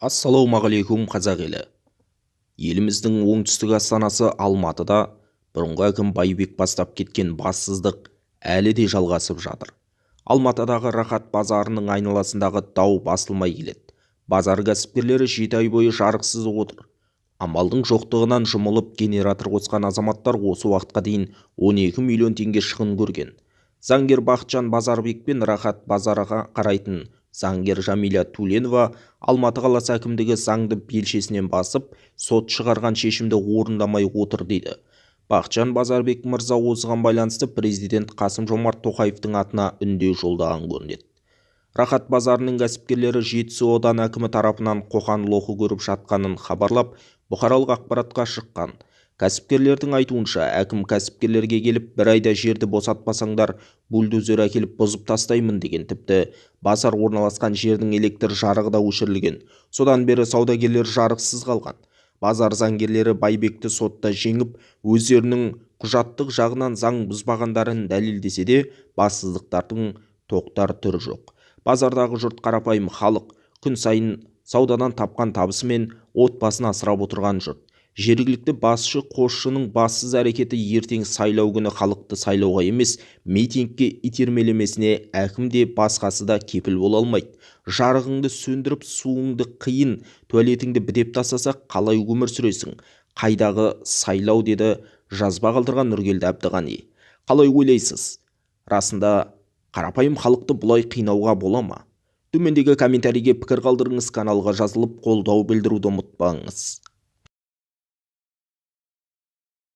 Ассалаумағалейкум қазақ елі. Еліміздің оңтүстік астанасы Алматыда бұрынғы әкім Байбек бастап кеткен бассыздық әлі де жалғасып жатыр. Алматыдағы Рахат базарының айналасындағы дау басылмай келеді. Базар кәсіпкерлері 7 ай бойы жарықсыз отыр. Амалдың жоқтығынан жұмылып генератор қосқан азаматтар осы уақытқа дейін 12 миллион теңге шығын көрген. Заңгер Бақытжан Базарбек пен Рахат базарға қарайтын заңгер Жамиля Туленова Алматы қаласы әкімдігі заңды белшесінен басып, сот шығарған шешімді орындамай отыр дейді. Бақытжан Базарбек мырза осыған байланысты президент Қасым-Жомарт Тоқаевтың атына үндеу жолдаған көрінеді. Рахат базарының кәсіпкерлері Жетісу ауданы әкімі тарапынан қоқан-лоққы көріп жатқанын хабарлап, бұқаралық ақпаратқа шыққан. Кәсіпкерлердің айтуынша, әкім кәсіпкерлерге келіп, бір айда жерді босатпасаңдар, бульдозер әкеліп бұзып тастаймын деген, тіпті базар орналасқан жердің электр жарығы да өшірілген. Содан бері саудагерлер жарықсыз қалған. Базар заңгерлері Байбекті сотта жеңіп, өздерінің құжаттық жағынан заң бұзбағандарын дәлелдесе де, бассыздықтардың тоқтар түрі жоқ. Базардағы жұрт қарапайым халық, күн сайын саудадан тапқан табысымен отбасын асырап отырған жұрт. Жергілікті басшы қосшының бассыз әрекеті ертең сайлау күні халықты сайлауға емес, митингке итермелемесіне әкім де басқасы да кепіл бола алмайды. Жарығыңды сөндіріп, суыңды қиын, туалетіңді бітеп тастаса қалай өмір сүресің? Қайдағы сайлау, деді жазба қалдырған Нұргелді Әбдіғани. Қалай ойлайсыз? Расында қарапайым халықты бұлай қинауға бола ма? Төмендегі комментарийге пікір қалдырыңыз, каналға жазылып қолдау білдіруді ұмытпаңыз.